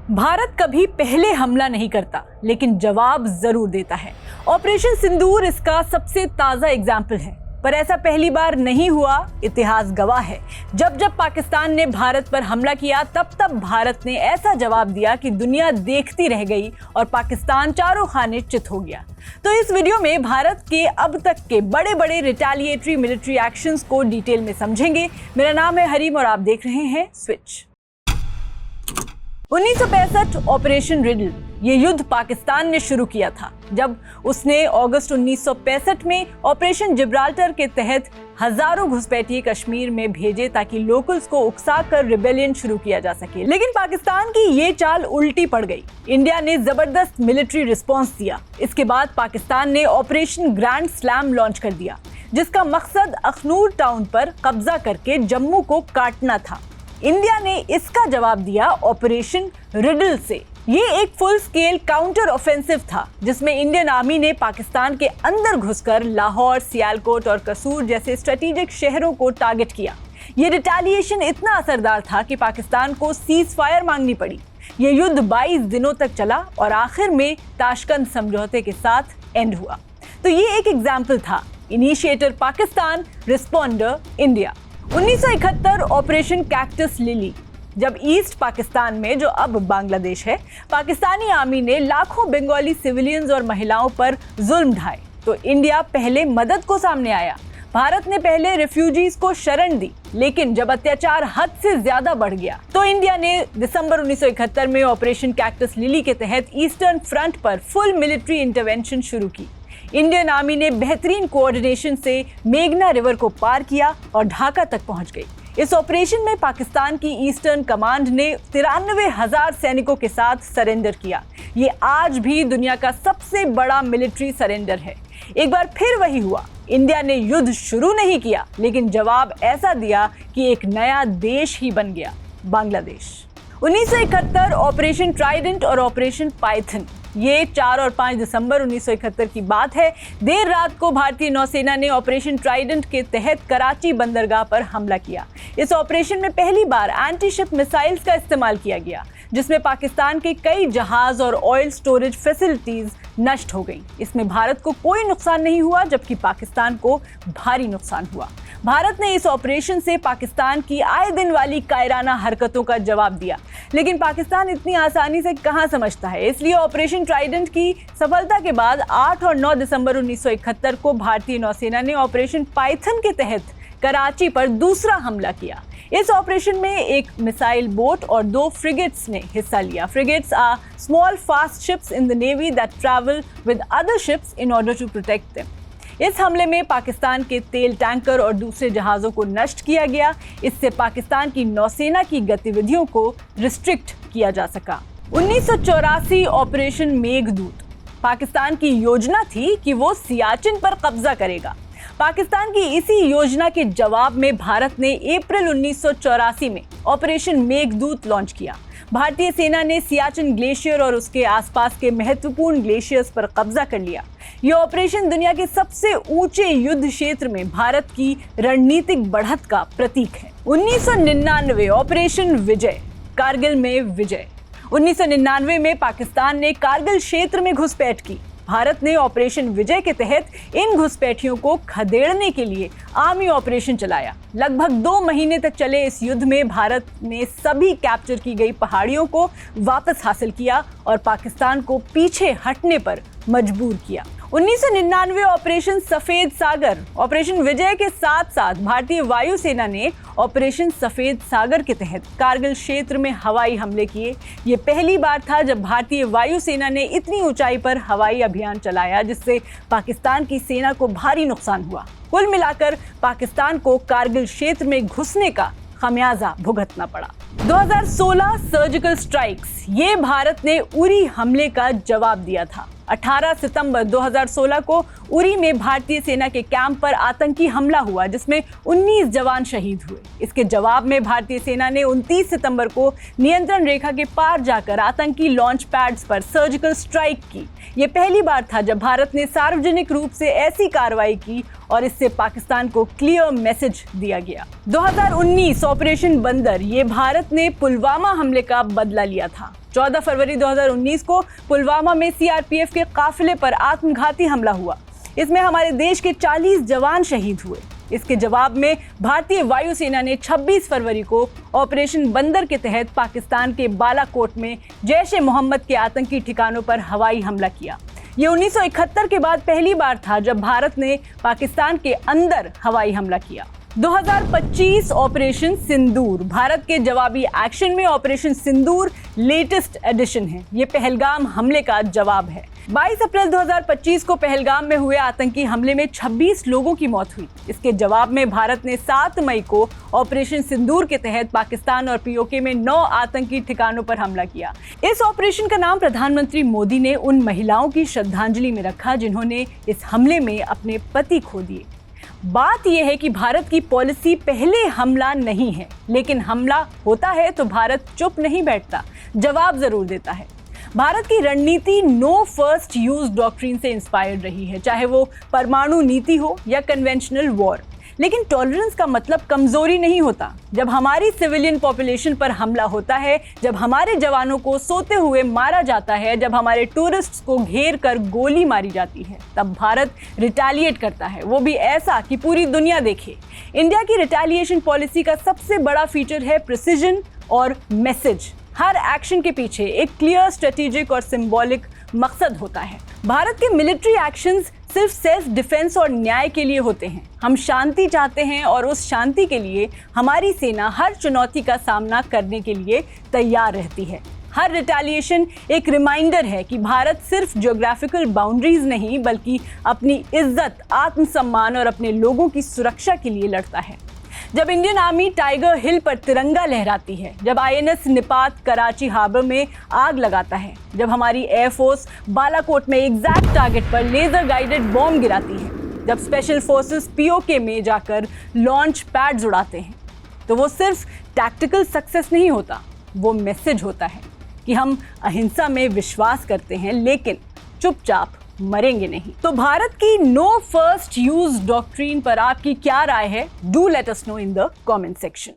भारत कभी पहले हमला नहीं करता, लेकिन जवाब जरूर देता है। ऑपरेशन सिंदूर इसका सबसे ताजा एग्जाम्पल है। पर ऐसा पहली बार नहीं हुआ, इतिहास गवाह है। जब जब पाकिस्तान ने भारत पर हमला किया, तब तब भारत ने ऐसा जवाब दिया कि दुनिया देखती रह गई और पाकिस्तान चारों खाने चित हो गया। तो इस वीडियो में भारत के अब तक के बड़े बड़े रिटेलिएटरी मिलिट्री एक्शंस को डिटेल में समझेंगे। मेरा नाम है हरीम और आप देख रहे हैं स्विच। 1965 ऑपरेशन रिडल, ये युद्ध पाकिस्तान ने शुरू किया था जब उसने अगस्त 1965 में ऑपरेशन जिब्राल्टर के तहत हजारों घुसपैठिए कश्मीर में भेजे ताकि लोकल्स को उकसाकर रिबेलियन शुरू किया जा सके। लेकिन पाकिस्तान की ये चाल उल्टी पड़ गई। इंडिया ने जबरदस्त मिलिट्री रिस्पॉन्स दिया। इसके बाद पाकिस्तान ने ऑपरेशन ग्रैंड स्लैम लॉन्च कर दिया, जिसका मकसद अखनूर टाउन पर कब्जा करके जम्मू को काटना था। इंडिया ने इसका जवाब दिया ऑपरेशन रिडल से। ये एक फुल स्केल काउंटर ऑफेंसिव था, जिसमें इंडियन आर्मी ने पाकिस्तान के अंदर घुसकर लाहौर, सियालकोट और कसूर जैसे स्ट्रेटेजिक शहरों को टारगेट किया। ये रिटेलिएशन इतना असरदार था कि पाकिस्तान को सीज फायर मांगनी पड़ी। ये युद्ध 22 दिनों तक चला और आखिर में ताशकंद समझौते के साथ एंड हुआ। तो ये एक एग्जाम्पल था, initiator Pakistan, responder India. 1971 operation cactus lily, जब ईस्ट पाकिस्तान में, जो अब बांग्लादेश है, पाकिस्तानी आर्मी ने लाखों बंगाली सिविलियंस और महिलाओं पर जुल्म ढाए, तो इंडिया पहले मदद को सामने आया। भारत ने पहले रिफ्यूजीज को शरण दी, लेकिन जब अत्याचार हद से ज्यादा बढ़ गया तो इंडिया ने दिसंबर 1971 में ऑपरेशन कैक्टस लिली के तहत ईस्टर्न फ्रंट पर फुल मिलिट्री इंटरवेंशन शुरू की। इंडियन आर्मी ने बेहतरीन कोऑर्डिनेशन से मेघना रिवर को पार किया और ढाका तक पहुंच गई। इस ऑपरेशन में पाकिस्तान की ईस्टर्न कमांड ने 93,000 सैनिकों के साथ सरेंडर किया। ये आज भी दुनिया का सबसे बड़ा मिलिट्री सरेंडर है। एक बार फिर वही हुआ, इंडिया ने युद्ध शुरू नहीं किया, लेकिन जवाब ऐसा दिया कि एक नया देश ही बन गया, बांग्लादेश। 1971 ऑपरेशन ट्राइडेंट और ऑपरेशन पाइथन, ये 4 और 5 दिसंबर 1971 की बात है। देर रात को भारतीय नौसेना ने ऑपरेशन ट्राइडेंट के तहत कराची बंदरगाह पर हमला किया। इस ऑपरेशन में पहली बार एंटी शिप मिसाइल्स का इस्तेमाल किया गया, जिसमें पाकिस्तान के कई जहाज और ऑयल स्टोरेज फैसिलिटीज नष्ट हो गई। इसमें भारत को कोई नुकसान नहीं हुआ, जबकि पाकिस्तान को भारी नुकसान हुआ। भारत ने इस ऑपरेशन से पाकिस्तान की आए दिन वाली कायराना हरकतों का जवाब दिया, लेकिन पाकिस्तान इतनी आसानी से कहां समझता है। इसलिए ऑपरेशन ट्राइडेंट की सफलता के बाद 8 और 9 दिसंबर 1971 को भारतीय नौसेना ने ऑपरेशन पाइथन के तहत कराची पर दूसरा हमला किया। इस ऑपरेशन में एक मिसाइल बोट और 2 फ्रिगेट्स ने हिस्सा लिया। Frigates are small fast ships in the navy that travel with other ships in order to protect them. इस हमले में पाकिस्तान के तेल टैंकर और दूसरे जहाज़ों को नष्ट किया गया। इससे पाकिस्तान की नौसेना की गतिविधियों को रिस्ट्रिक्ट किया जा सका। 1984 ऑपरेशन मेघदूत, पाकिस्तान की योजना थी कि वो सियाचिन पर कब्जा करेगा। पाकिस्तान की इसी योजना के जवाब में भारत ने अप्रैल 1984 में ऑपरेशन मेघदूत लॉन्च किया। भारतीय सेना ने सियाचिन ग्लेशियर और उसके आसपास के महत्वपूर्ण ग्लेशियर्स पर कब्जा कर लिया। यह ऑपरेशन दुनिया के सबसे ऊंचे युद्ध क्षेत्र में भारत की रणनीतिक बढ़त का प्रतीक है। 1999 ऑपरेशन विजय, कारगिल में विजय। 1999 में पाकिस्तान ने कारगिल क्षेत्र में घुसपैठ की। भारत ने ऑपरेशन विजय के तहत इन घुसपैठियों को खदेड़ने के लिए आर्मी ऑपरेशन चलाया। लगभग 2 महीने तक चले इस युद्ध में भारत ने सभी कैप्चर की गई पहाड़ियों को वापस हासिल किया और पाकिस्तान को पीछे हटने पर मजबूर किया। 1999 ऑपरेशन सफेद सागर, ऑपरेशन विजय के साथ साथ भारतीय वायुसेना ने ऑपरेशन सफेद सागर के तहत कारगिल क्षेत्र में हवाई हमले किए। ये पहली बार था जब भारतीय वायुसेना ने इतनी ऊंचाई पर हवाई अभियान चलाया, जिससे पाकिस्तान की सेना को भारी नुकसान हुआ। कुल मिलाकर पाकिस्तान को कारगिल क्षेत्र में घुसने का खमियाजा भुगतना पड़ा। 2016 सर्जिकल स्ट्राइक्स, ये भारत ने उरी हमले का जवाब दिया था। 18 सितंबर 2016 को उरी में भारतीय सेना के कैंप पर आतंकी हमला हुआ, जिसमें 19 जवान शहीद हुए। इसके जवाब में भारतीय सेना ने 29 सितंबर को नियंत्रण रेखा के पार जाकर आतंकी लॉन्च पैड्स पर सर्जिकल स्ट्राइक की। ये पहली बार था जब भारत ने सार्वजनिक रूप से ऐसी कार्रवाई की और इससे पाकिस्तान को क्लियर मैसेज दिया गया। 2019 ऑपरेशन बंदर, ये भारत भारत ने पुलवामा हमले का बदला लिया था। 14 फरवरी 2019 को पुलवामा में सीआरपीएफ के काफिले पर आत्मघाती हमला हुआ। इसमें हमारे देश के 40 जवान शहीद हुए। इसके जवाब में भारतीय वायुसेना ने 26 फरवरी को ऑपरेशन बंदर के तहत पाकिस्तान के बालाकोट में जैश-ए-मोहम्मद के आतंकी ठिकानों पर हवाई हमला किया। ये 1971 के बाद पहली बार था जब भारत ने पाकिस्तान के अंदर हवाई हमला किया। 2025 ऑपरेशन सिंदूर भारत के जवाबी एक्शन में ऑपरेशन सिंदूर लेटेस्ट एडिशन है। ये पहलगाम हमले का जवाब है। 22 अप्रैल 2025 को पहलगाम में हुए आतंकी हमले में 26 लोगों की मौत हुई। इसके जवाब में भारत ने 7 मई को ऑपरेशन सिंदूर के तहत पाकिस्तान और पीओके में 9 आतंकी ठिकानों पर हमला किया। इस ऑपरेशन का नाम प्रधानमंत्री मोदी ने उन महिलाओं की श्रद्धांजलि में रखा जिन्होंने इस हमले में अपने पति खो दिए। बात यह है कि भारत की पॉलिसी पहले हमला नहीं है, लेकिन हमला होता है तो भारत चुप नहीं बैठता, जवाब जरूर देता है। भारत की रणनीति नो फर्स्ट यूज डॉक्ट्रिन से इंस्पायर्ड रही है, चाहे वो परमाणु नीति हो या कन्वेंशनल वॉर। लेकिन टॉलरेंस का मतलब कमजोरी नहीं होता। जब हमारी सिविलियन पॉपुलेशन पर हमला होता है, जब हमारे जवानों को सोते हुए मारा जाता है, जब हमारे टूरिस्ट्स को घेर कर गोली मारी जाती है, तब भारत रिटेलिएट करता है, वो भी ऐसा कि पूरी दुनिया देखे। इंडिया की रिटेलिएशन पॉलिसी का सबसे बड़ा फीचर है प्रिसिजन और मैसेज। हर एक्शन के पीछे एक क्लियर स्ट्रेटेजिक और सिंबॉलिक मकसद होता है। भारत के मिलिट्री एक्शंस सिर्फ सेल्फ डिफेंस और न्याय के लिए होते हैं। हम शांति चाहते हैं और उस शांति के लिए हमारी सेना हर चुनौती का सामना करने के लिए तैयार रहती है। हर रिटेलिएशन एक रिमाइंडर है कि भारत सिर्फ ज्योग्राफिकल बाउंड्रीज नहीं बल्कि अपनी इज्जत, आत्मसम्मान और अपने लोगों की सुरक्षा के लिए लड़ता है। जब इंडियन आर्मी टाइगर हिल पर तिरंगा लहराती है, जब आईएनएस निपात कराची हार्बर में आग लगाता है, जब हमारी एयरफोर्स बालाकोट में एग्जैक्ट टारगेट पर लेजर गाइडेड बॉम्ब गिराती है, जब स्पेशल फोर्सेस पीओके में जाकर लॉन्च पैड्स उड़ाते हैं, तो वो सिर्फ टैक्टिकल सक्सेस नहीं होता, वो मैसेज होता है कि हम अहिंसा में विश्वास करते हैं लेकिन चुपचाप मरेंगे नहीं। तो भारत की नो फर्स्ट यूज डॉक्ट्रिन पर आपकी क्या राय है? Do let us know in the comment section.